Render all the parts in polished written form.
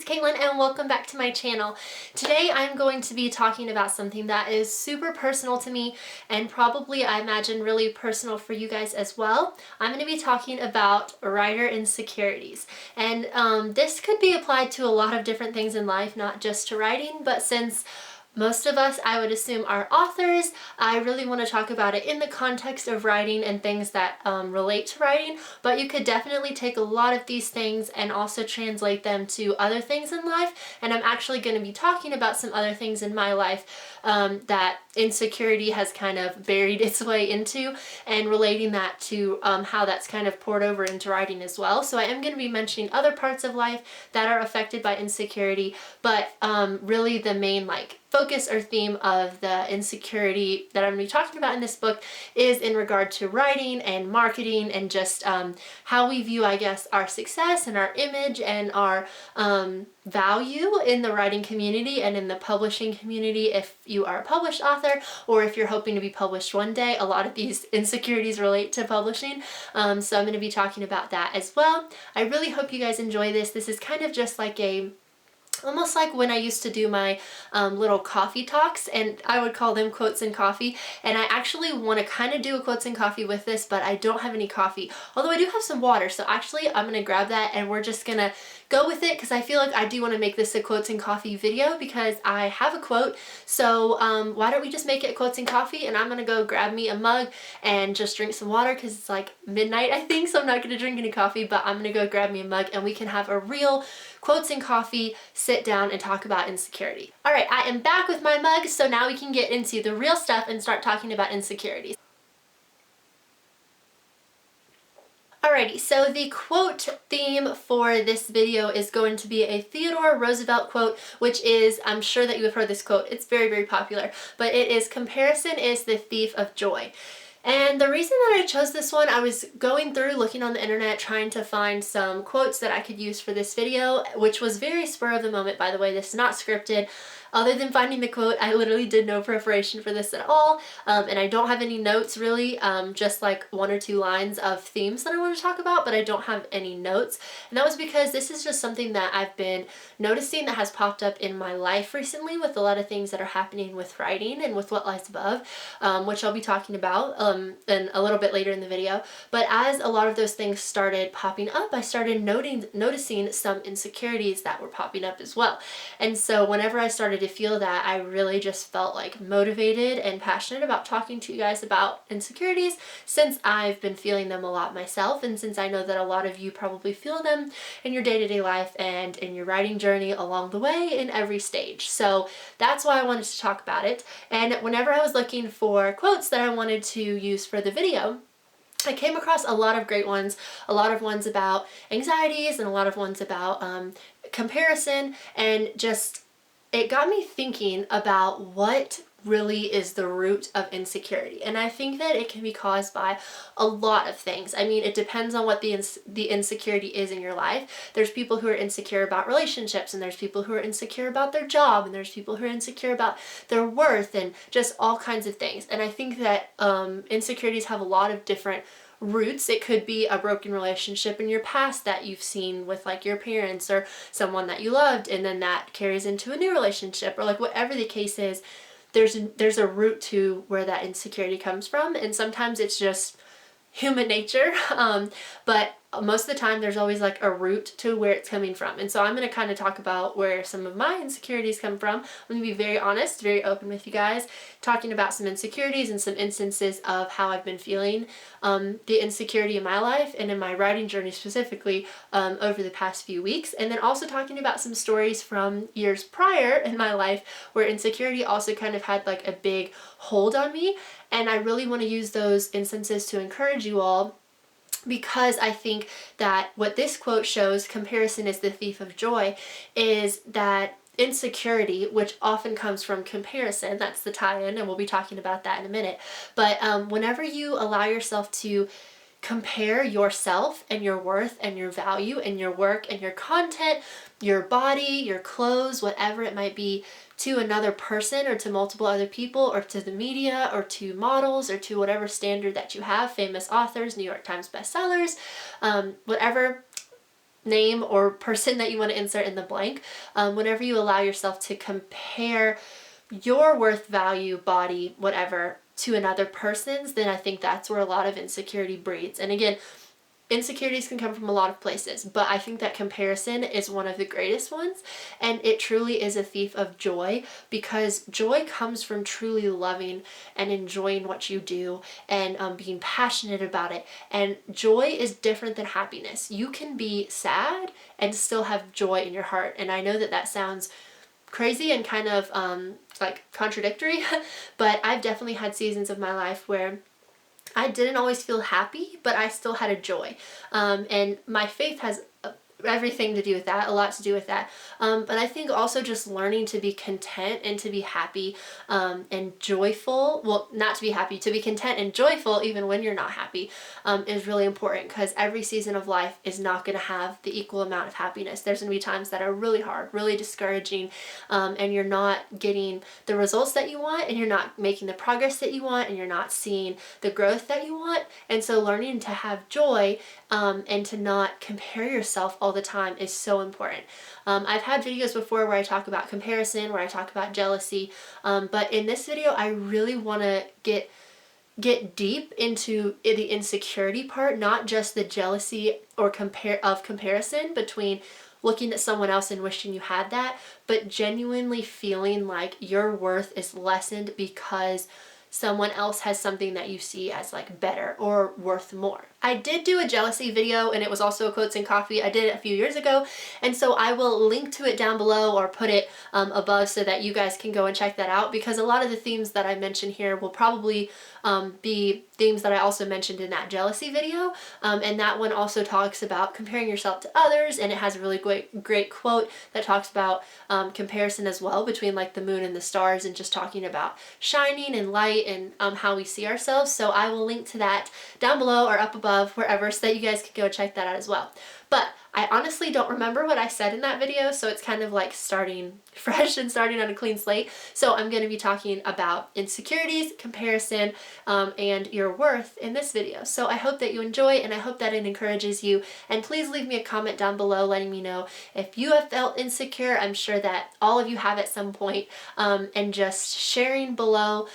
it's Caitlin and welcome back to my channel. Today I'm going to be talking about something that is super personal to me and probably, I imagine, really personal for you guys as well. I'm going to be talking about writer insecurities. And this could be applied to a lot of different things in life, not just to writing, but since most of us, I would assume, are authors, I really want to talk about it in the context of writing and things that relate to writing, but you could definitely take a lot of these things and also translate them to other things in life, and I'm actually going to be talking about some other things in my life that insecurity has kind of buried its way into, and relating that to how that's kind of poured over into writing as well. So I am going to be mentioning other parts of life that are affected by insecurity, but really the main focus or theme of the insecurity that I'm going to be talking about in this book is in regard to writing and marketing and just how we view, I guess, our success and our image and our value in the writing community and in the publishing community if you are a published author or if you're hoping to be published one day. A lot of these insecurities relate to publishing, so I'm going to be talking about that as well. I really hope you guys enjoy this. This is kind of just like almost like when I used to do my little coffee talks, and I would call them quotes and coffee, and I actually want to kind of do a quotes and coffee with this, but I don't have any coffee, although I do have some water, so actually I'm going to grab that and we're just going to go with it because I feel like I do want to make this a quotes and coffee video because I have a quote. So why don't we just make it quotes and coffee, and I'm going to go grab me a mug and just drink some water because it's like midnight, I think, so I'm not going to drink any coffee, but I'm going to go grab me a mug and we can have a real quotes and coffee, sit down and talk about insecurity. All right, I am back with my mug, so now we can get into the real stuff and start talking about insecurities. Alrighty, so the quote theme for this video is going to be a Theodore Roosevelt quote, which is, I'm sure that you have heard this quote, it's very, very popular, but it is, "Comparison is the thief of joy." And the reason that I chose this one, I was going through looking on the internet trying to find some quotes that I could use for this video, which was very spur of the moment, by the way. This is not scripted. Other than finding the quote, I literally did no preparation for this at all, and I don't have any notes really, just like one or two lines of themes that I want to talk about, but I don't have any notes. And that was because this is just something that I've been noticing that has popped up in my life recently with a lot of things that are happening with writing and with what lies above, which I'll be talking about in a little bit later in the video. But as a lot of those things started popping up, I started noticing some insecurities that were popping up as well. And so whenever I started to feel that, I really just felt like motivated and passionate about talking to you guys about insecurities, since I've been feeling them a lot myself, and since I know that a lot of you probably feel them in your day-to-day life and in your writing journey along the way in every stage. So that's why I wanted to talk about it. And whenever I was looking for quotes that I wanted to use for the video, I came across a lot of great ones, a lot of ones about anxieties and a lot of ones about comparison, and just it got me thinking about what really is the root of insecurity. And I think that it can be caused by a lot of things. I mean, it depends on what the insecurity is in your life. There's people who are insecure about relationships, and there's people who are insecure about their job, and there's people who are insecure about their worth, and just all kinds of things. And I think that insecurities have a lot of different roots. It could be a broken relationship in your past that you've seen with like your parents or someone that you loved, and then that carries into a new relationship, or like whatever the case is, there's a root to where that insecurity comes from, and sometimes it's just human nature, but most of the time there's always like a root to where it's coming from. And so I'm going to kind of talk about where some of my insecurities come from. I'm going to be very honest, very open with you guys, talking about some insecurities and some instances of how I've been feeling the insecurity in my life and in my writing journey specifically over the past few weeks, and then also talking about some stories from years prior in my life where insecurity also kind of had like a big hold on me. And I really want to use those instances to encourage you all, because I think that what this quote shows, "Comparison is the thief of joy," is that insecurity, which often comes from comparison, that's the tie-in, and we'll be talking about that in a minute, but whenever you allow yourself to compare yourself and your worth and your value and your work and your content, your body, your clothes, whatever it might be, to another person or to multiple other people or to the media or to models or to whatever standard that you have, famous authors, New York Times bestsellers, whatever name or person that you want to insert in the blank, whenever you allow yourself to compare your worth, value, body, whatever, to another person's, then I think that's where a lot of insecurity breeds. And again, insecurities can come from a lot of places, but I think that comparison is one of the greatest ones, and it truly is a thief of joy, because joy comes from truly loving and enjoying what you do and being passionate about it. And joy is different than happiness. You can be sad and still have joy in your heart, and I know that that sounds crazy and kind of like contradictory, but I've definitely had seasons of my life where I didn't always feel happy, but I still had a joy. And my faith has everything to do with that, a lot to do with that. But I think also just learning to be content and to be happy and joyful, well, not to be happy, to be content and joyful even when you're not happy, is really important, because every season of life is not going to have the equal amount of happiness. There's going to be times that are really hard, really discouraging, and you're not getting the results that you want, and you're not making the progress that you want, and you're not seeing the growth that you want. And so learning to have joy and to not compare yourself all the time is so important. I've had videos before where I talk about comparison, where I talk about jealousy, but in this video I really want to get deep into the insecurity part, not just the jealousy or comparison between looking at someone else and wishing you had that, but genuinely feeling like your worth is lessened because someone else has something that you see as like better or worth more. I did do a jealousy video, and it was also a Quotes and Coffee. I did it a few years ago, and so I will link to it down below or put it above so that you guys can go and check that out, because a lot of the themes that I mention here will probably be themes that I also mentioned in that jealousy video, and that one also talks about comparing yourself to others, and it has a really great quote that talks about comparison as well between like the moon and the stars, and just talking about shining and light and how we see ourselves. So I will link to that down below or up above, wherever, so that you guys can go check that out as well. But I honestly don't remember what I said in that video, so it's kind of like starting fresh and starting on a clean slate. So I'm going to be talking about insecurities, comparison, and your worth in this video. So I hope that you enjoy, and I hope that it encourages you. And please leave me a comment down below letting me know if you have felt insecure. I'm sure that all of you have at some point, and just sharing below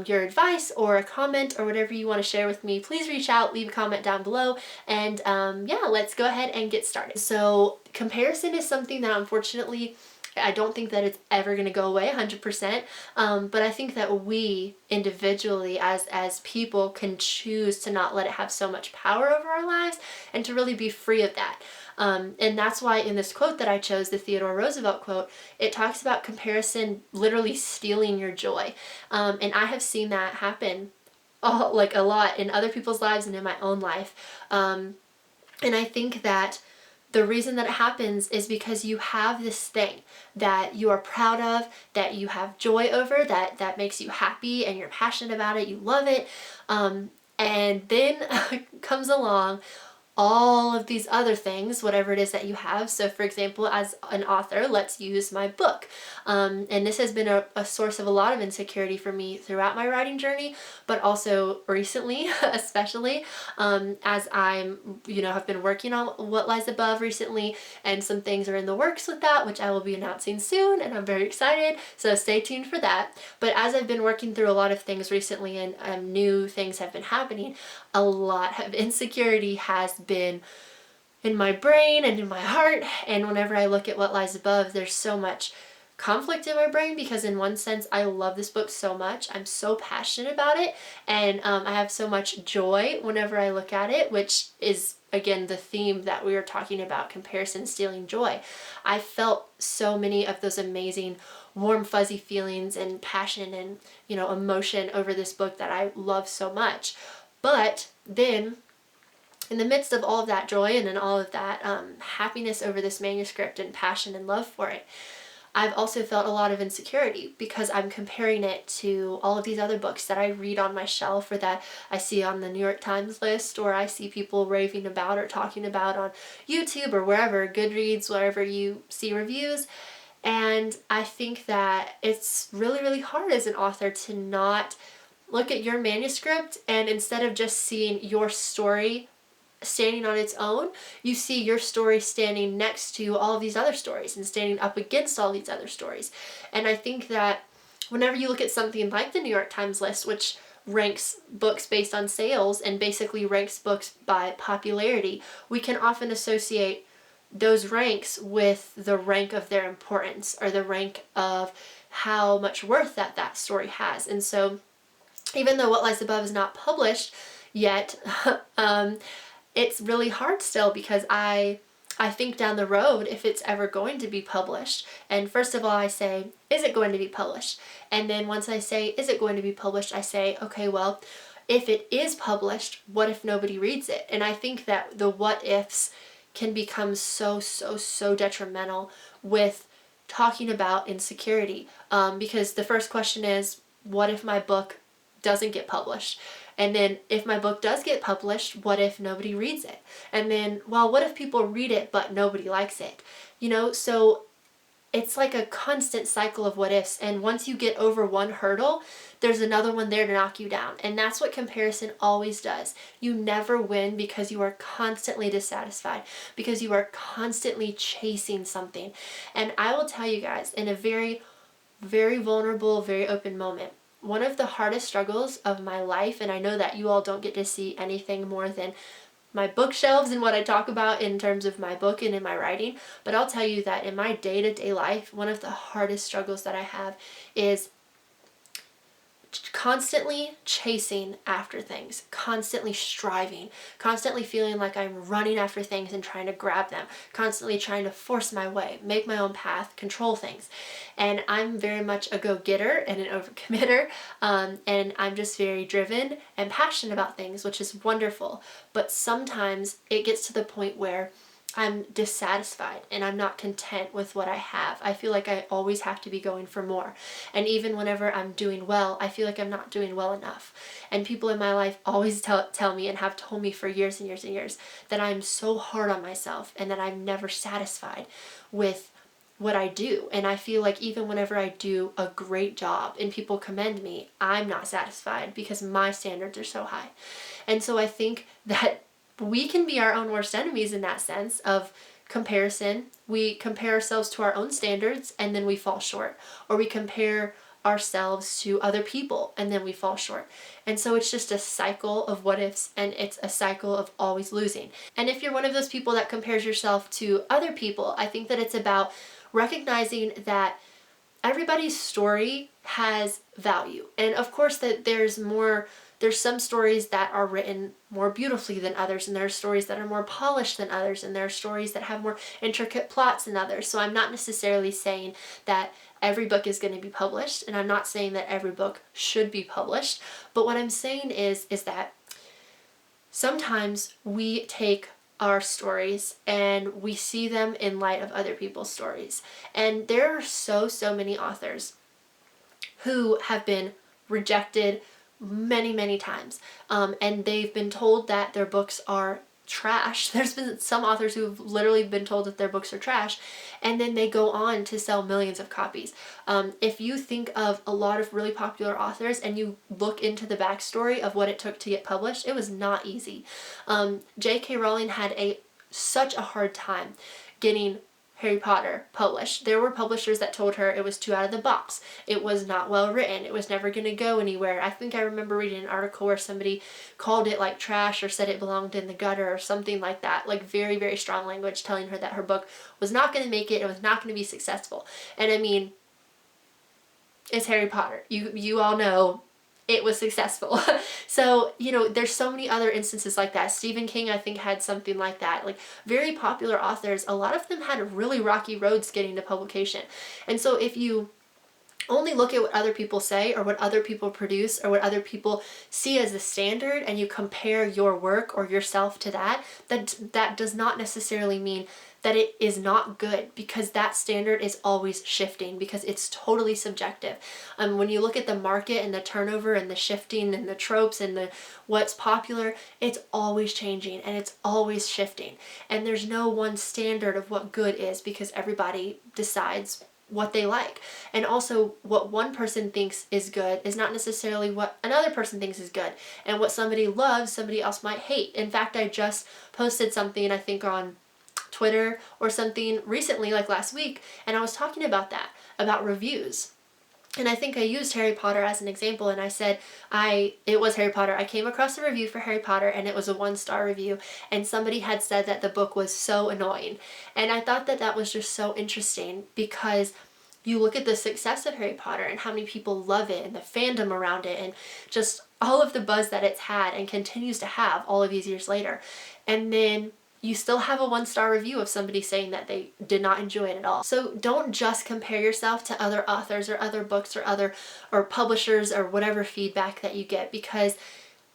your advice or a comment or whatever you want to share with me. Please reach out, leave a comment down below, and yeah, let's go ahead and get started. So comparison is something that unfortunately I don't think that it's ever going to go away 100%, but I think that we individually as people can choose to not let it have so much power over our lives and to really be free of that. And that's why in this quote that I chose, the Theodore Roosevelt quote, it talks about comparison literally stealing your joy. And I have seen that happen like a lot in other people's lives and in my own life. And I think that the reason that it happens is because you have this thing that you are proud of, that you have joy over, that makes you happy and you're passionate about it, you love it. And then comes along all of these other things, whatever it is that you have. So for example, as an author, let's use my book. And this has been a source of a lot of insecurity for me throughout my writing journey, but also recently, especially as I'm, have been working on What Lies Above recently, and some things are in the works with that, which I will be announcing soon, and I'm very excited, so stay tuned for that. But as I've been working through a lot of things recently and new things have been happening, a lot of insecurity has been in my brain and in my heart, and whenever I look at What Lies Above, there's so much conflict in my brain, because in one sense I love this book so much, I'm so passionate about it, and I have so much joy whenever I look at it, which is again the theme that we were talking about, comparison stealing joy. I felt so many of those amazing warm fuzzy feelings and passion and emotion over this book that I love so much. But then in the midst of all of that joy and in all of that happiness over this manuscript and passion and love for it, I've also felt a lot of insecurity, because I'm comparing it to all of these other books that I read on my shelf, or that I see on the New York Times list, or I see people raving about or talking about on YouTube or wherever, Goodreads, wherever you see reviews. And I think that it's really, really hard as an author to not look at your manuscript, and instead of just seeing your story standing on its own, you see your story standing next to all of these other stories and standing up against all these other stories. And I think that whenever you look at something like the New York Times list, which ranks books based on sales and basically ranks books by popularity, we can often associate those ranks with the rank of their importance or the rank of how much worth that story has. And so even though What Lies Above is not published yet, it's really hard still, because I think down the road, if it's ever going to be published, and first of all I say, is it going to be published? And then once I say, is it going to be published, I say, okay, well, if it is published, what if nobody reads it? And I think that the what ifs can become so detrimental with talking about insecurity, because the first question is, what if my book doesn't get published? And then if my book does get published, what if nobody reads it? And then, well, what if people read it but nobody likes it? You know, so it's like a constant cycle of what ifs. And once you get over one hurdle, there's another one there to knock you down. And that's what comparison always does. You never win because you are constantly dissatisfied, because you are constantly chasing something. And I will tell you guys, in a very, very vulnerable, very open moment, one of the hardest struggles of my life, and I know that you all don't get to see anything more than my bookshelves and what I talk about in terms of my book and in my writing, but I'll tell you that in my day-to-day life, one of the hardest struggles that I have is constantly chasing after things, constantly striving, constantly feeling like I'm running after things and trying to grab them, constantly trying to force my way, make my own path, control things. And I'm very much a go-getter and an overcommitter, and I'm just very driven and passionate about things, which is wonderful. But sometimes it gets to the point where I'm dissatisfied and I'm not content with what I have. I feel like I always have to be going for more. And even whenever I'm doing well, I feel like I'm not doing well enough. And people in my life always tell me, and have told me for years and years and years, that I'm so hard on myself and that I'm never satisfied with what I do. And I feel like even whenever I do a great job and people commend me, I'm not satisfied because my standards are so high. And so I think that we can be our own worst enemies in that sense of comparison. We compare ourselves to our own standards and then we fall short. Or we compare ourselves to other people and then we fall short. And so it's just a cycle of what ifs, and it's a cycle of always losing. And if you're one of those people that compares yourself to other people, I think that it's about recognizing that everybody's story has value. And of course that there's some stories that are written more beautifully than others, and there are stories that are more polished than others, and there are stories that have more intricate plots than others. So I'm not necessarily saying that every book is going to be published, and I'm not saying that every book should be published, but what I'm saying is that sometimes we take our stories and we see them in light of other people's stories. And there are so many authors who have been rejected many times, and they've been told that their books are trash. There's been some authors who have literally been told that their books are trash, and then they go on to sell millions of copies. If you think of a lot of really popular authors and you look into the backstory of what it took to get published, it was not easy. J.K. Rowling had such a hard time getting Harry Potter published. There were publishers that told her it was too out of the box. It was not well written. It was never going to go anywhere. I think I remember reading an article where somebody called it like trash or said it belonged in the gutter or something like that. Like very strong language telling her that her book was not going to make it. It was not going to be successful. And I mean, it's Harry Potter. You all know it was successful. So, you know, there's so many other instances like that. Stephen King, I think, had something like that. Like, very popular authors, a lot of them had really rocky roads getting to publication. And so if you only look at what other people say or what other people produce or what other people see as the standard, and you compare your work or yourself to that does not necessarily mean that it is not good, because that standard is always shifting, because it's totally subjective. When you look at the market and the turnover and the shifting and the tropes and what's popular, it's always changing and it's always shifting. And there's no one standard of what good is, because everybody decides what they like. And also what one person thinks is good is not necessarily what another person thinks is good. And what somebody loves, somebody else might hate. In fact, I just posted something, I think on Twitter or something recently, like last week, and I was talking about that, about reviews. And I think I used Harry Potter as an example, and I said it was Harry Potter. I came across a review for Harry Potter, and it was a 1-star review, and somebody had said that the book was so annoying. And I thought that that was just so interesting, because you look at the success of Harry Potter and how many people love it and the fandom around it and just all of the buzz that it's had and continues to have all of these years later. And then you still have a 1-star review of somebody saying that they did not enjoy it at all. So don't just compare yourself to other authors or other books or publishers or whatever feedback that you get, because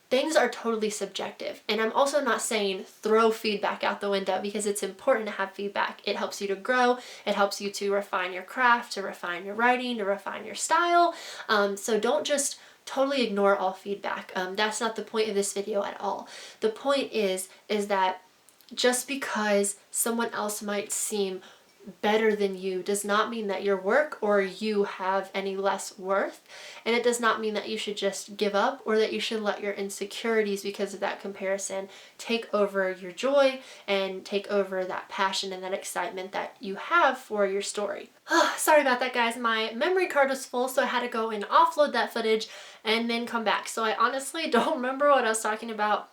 things are totally subjective. And I'm also not saying throw feedback out the window, because it's important to have feedback. It helps you to grow. It helps you to refine your craft, to refine your writing, to refine your style. So don't just totally ignore all feedback. That's not the point of this video at all. The point is that just because someone else might seem better than you does not mean that your work or you have any less worth. And it does not mean that you should just give up, or that you should let your insecurities because of that comparison take over your joy and take over that passion and that excitement that you have for your story. Sorry about that, guys. My memory card was full, so I had to go and offload that footage and then come back. So I honestly don't remember what I was talking about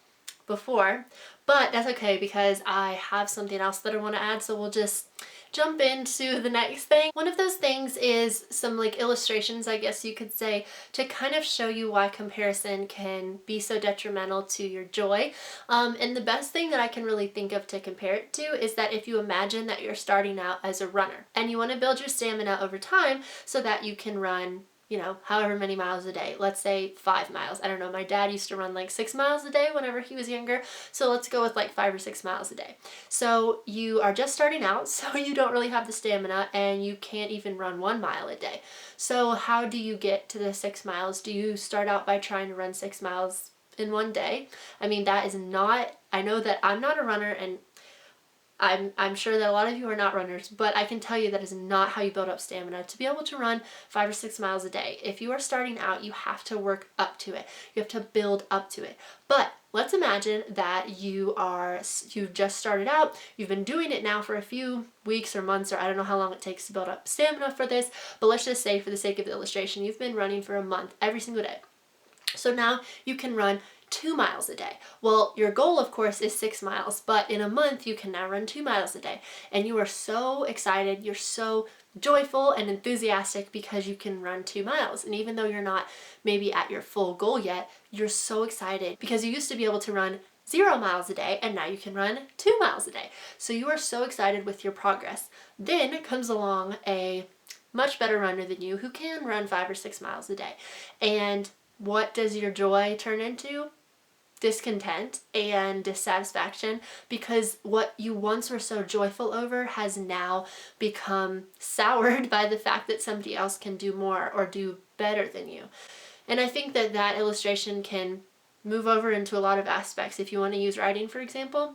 before, but that's okay, because I have something else that I want to add, so we'll just jump into the next thing. One of those things is some like illustrations, I guess you could say, to kind of show you why comparison can be so detrimental to your joy. And the best thing that I can really think of to compare it to is that if you imagine that you're starting out as a runner and you want to build your stamina over time so that you can run, you know, however many miles a day. Let's say 5 miles. I don't know, my dad used to run like 6 miles a day whenever he was younger. So let's go with like 5 or 6 miles a day. So you are just starting out, so you don't really have the stamina, and you can't even run 1 mile a day. So how do you get to the 6 miles? Do you start out by trying to run 6 miles in one day? I mean, that is not, I know that I'm not a runner, and I'm sure that a lot of you are not runners, but I can tell you that is not how you build up stamina to be able to run 5 or 6 miles a day. If you are starting out, you have to work up to it. You have to build up to it. But let's imagine that you've just started out, you've been doing it now for a few weeks or months, or I don't know how long it takes to build up stamina for this, but let's just say, for the sake of the illustration, you've been running for a month every single day. So now you can run 2 miles a day. Well, your goal, of course, is 6 miles, but in a month you can now run 2 miles a day. And you are so excited, you're so joyful and enthusiastic because you can run 2 miles. And even though you're not maybe at your full goal yet, you're so excited because you used to be able to run 0 miles a day, and now you can run 2 miles a day. So you are so excited with your progress. Then comes along a much better runner than you who can run 5 or 6 miles a day. And what does your joy turn into? Discontent and dissatisfaction, because what you once were so joyful over has now become soured by the fact that somebody else can do more or do better than you. And I think that that illustration can move over into a lot of aspects. If you want to use writing, for example,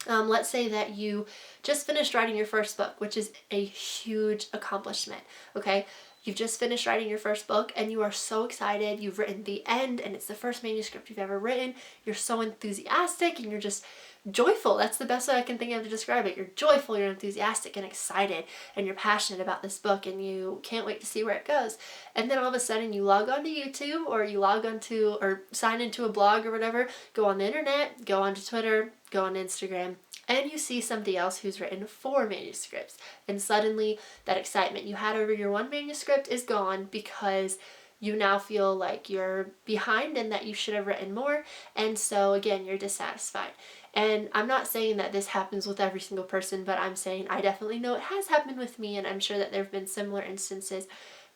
let's say that you just finished writing your first book, which is a huge accomplishment, okay? You've just finished writing your first book and you are so excited. You've written the end and it's the first manuscript you've ever written. You're so enthusiastic and you're just joyful. That's the best way I can think of to describe it. You're joyful, you're enthusiastic and excited, and you're passionate about this book, and you can't wait to see where it goes. And then all of a sudden you log on to YouTube, or you log on to, or sign into a blog or whatever, go on the internet, go onto Twitter, go on Instagram, and you see somebody else who's written 4 manuscripts. And suddenly that excitement you had over your 1 manuscript is gone because you now feel like you're behind and that you should have written more. And so again, you're dissatisfied. And I'm not saying that this happens with every single person, but I'm saying I definitely know it has happened with me, and I'm sure that there have been similar instances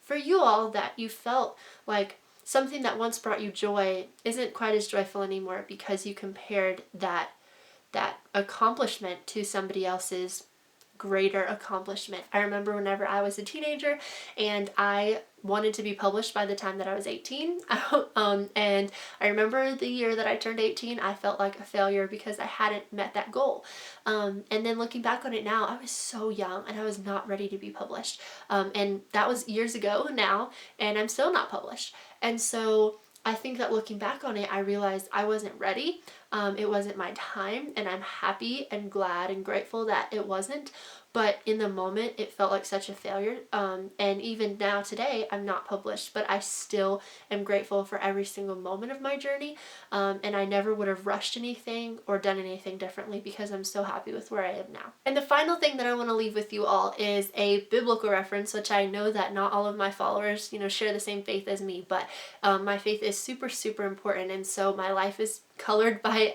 for you all that you felt like something that once brought you joy isn't quite as joyful anymore because you compared that accomplishment to somebody else's greater accomplishment. I remember whenever I was a teenager and I wanted to be published by the time that I was 18. And I remember the year that I turned 18, I felt like a failure because I hadn't met that goal. And then looking back on it now, I was so young and I was not ready to be published. And that was years ago now, and I'm still not published. And so I think that looking back on it, I realized I wasn't ready. It wasn't my time, and I'm happy and glad and grateful that it wasn't. But in the moment, it felt like such a failure. And even now today, I'm not published, but I still am grateful for every single moment of my journey. And I never would have rushed anything or done anything differently because I'm so happy with where I am now. And the final thing that I want to leave with you all is a biblical reference, which I know that not all of my followers, share the same faith as me, but my faith is super, super important. And so my life is colored by,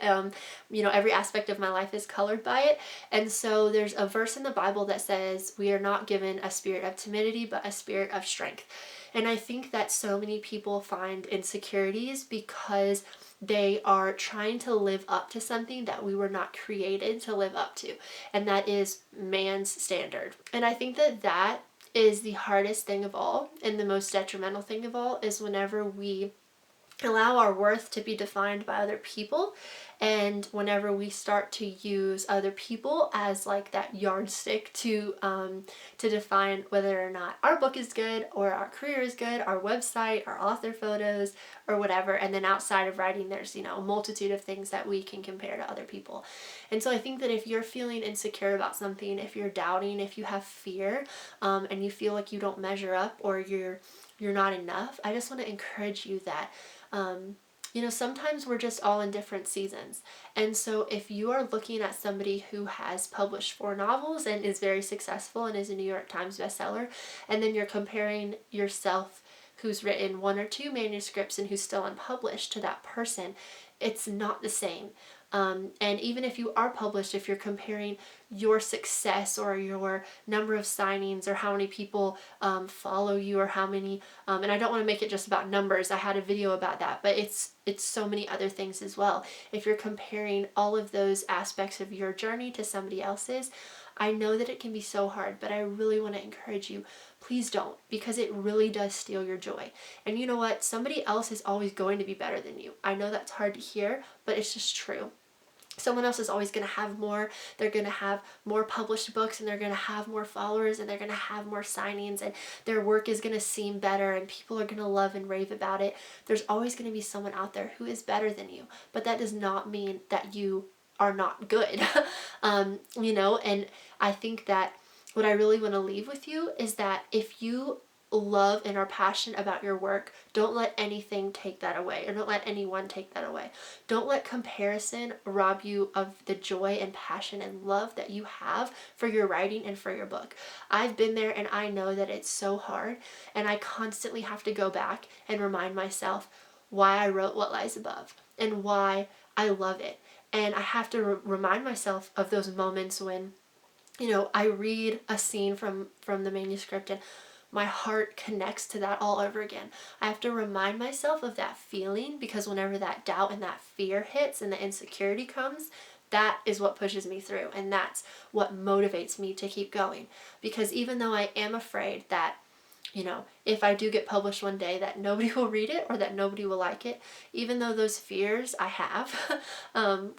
every aspect of my life is colored by it. And so there's a verse in the Bible that says, we are not given a spirit of timidity, but a spirit of strength. And I think that so many people find insecurities because they are trying to live up to something that we were not created to live up to. And that is man's standard. And I think that that is the hardest thing of all, and the most detrimental thing of all, is whenever we allow our worth to be defined by other people, and whenever we start to use other people as like that yardstick to define whether or not our book is good or our career is good, our website, our author photos, or whatever. And then outside of writing, there's a multitude of things that we can compare to other people. And so I think that if you're feeling insecure about something, if you're doubting, if you have fear, and you feel like you don't measure up or you're not enough, I just want to encourage you that sometimes we're just all in different seasons. And so if you are looking at somebody who has published 4 novels and is very successful and is a New York Times bestseller, and then you're comparing yourself who's written 1 or 2 manuscripts and who's still unpublished to that person, it's not the same. And even if you are published, if you're comparing your success or your number of signings or how many people follow you or how many, and I don't want to make it just about numbers. I had a video about that, but it's so many other things as well. If you're comparing all of those aspects of your journey to somebody else's, I know that it can be so hard, but I really want to encourage you, please don't, because it really does steal your joy. And you know what? Somebody else is always going to be better than you. I know that's hard to hear, but it's just true. Someone else is always going to have more. They're going to have more published books, and they're going to have more followers, and they're going to have more signings, and their work is going to seem better, and people are going to love and rave about it. There's always going to be someone out there who is better than you, but that does not mean that you are not good. And I think that what I really want to leave with you is that if you love and are passionate about your work, don't let anything take that away, or don't let anyone take that away. Don't let comparison rob you of the joy and passion and love that you have for your writing and for your book. I've been there, and I know that it's so hard, and I constantly have to go back and remind myself why I wrote What Lies Above and why I love it. And I have to remind myself of those moments when I read a scene from the manuscript and my heart connects to that all over again. I have to remind myself of that feeling, because whenever that doubt and that fear hits and the insecurity comes, that is what pushes me through, and that's what motivates me to keep going. Because even though I am afraid that if I do get published one day that nobody will read it or that nobody will like it, even though those fears I have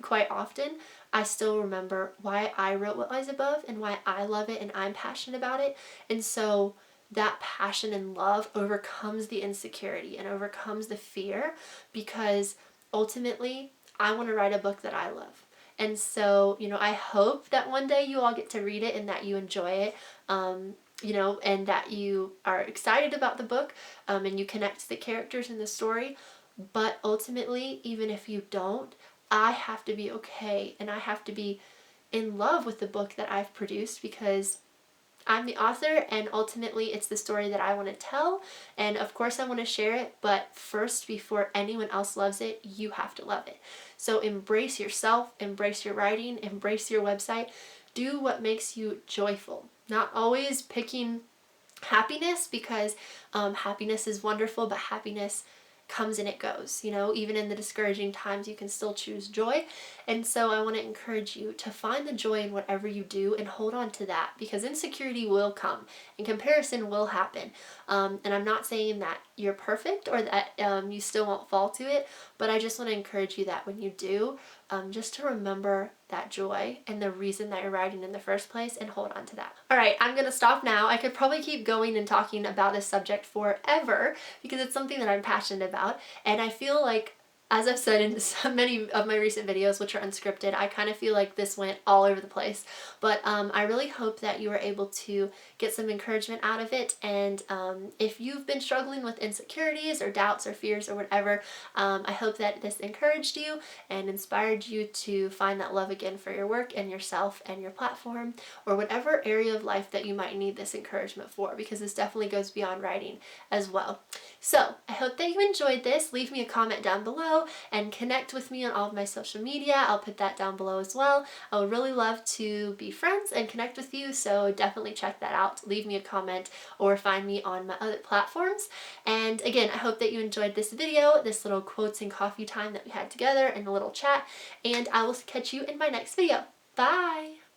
quite often, I still remember why I wrote What Lies Above and why I love it and I'm passionate about it. And so that passion and love overcomes the insecurity and overcomes the fear, because ultimately I want to write a book that I love. And so, I hope that one day you all get to read it and that you enjoy it. And that you are excited about the book, and you connect to the characters in the story. But ultimately, even if you don't, I have to be okay, and I have to be in love with the book that I've produced, because I'm the author, and ultimately it's the story that I want to tell. And of course I want to share it, but first, before anyone else loves it, you have to love it. So embrace yourself, embrace your writing, embrace your website. Do what makes you joyful. Not always picking happiness, because happiness is wonderful, but happiness comes and it goes. You know, even in the discouraging times, you can still choose joy. And so I want to encourage you to find the joy in whatever you do and hold on to that, because insecurity will come and comparison will happen. And I'm not saying that you're perfect or that you still won't fall to it, but I just want to encourage you that when you do, just to remember that joy and the reason that you're writing in the first place and hold on to that. All right, I'm gonna stop now. I could probably keep going and talking about this subject forever because it's something that I'm passionate about, and I feel like, as I've said in so many of my recent videos, which are unscripted, I kind of feel like this went all over the place. But I really hope that you were able to get some encouragement out of it. And if you've been struggling with insecurities or doubts or fears or whatever, I hope that this encouraged you and inspired you to find that love again for your work and yourself and your platform, or whatever area of life that you might need this encouragement for, because this definitely goes beyond writing as well. So I hope that you enjoyed this. Leave me a comment down below and connect with me on all of my social media. I'll put that down below as well. I would really love to be friends and connect with you, so definitely check that out. Leave me a comment or find me on my other platforms. And again, I hope that you enjoyed this video, this little quotes and coffee time that we had together and a little chat, and I will catch you in my next video. Bye!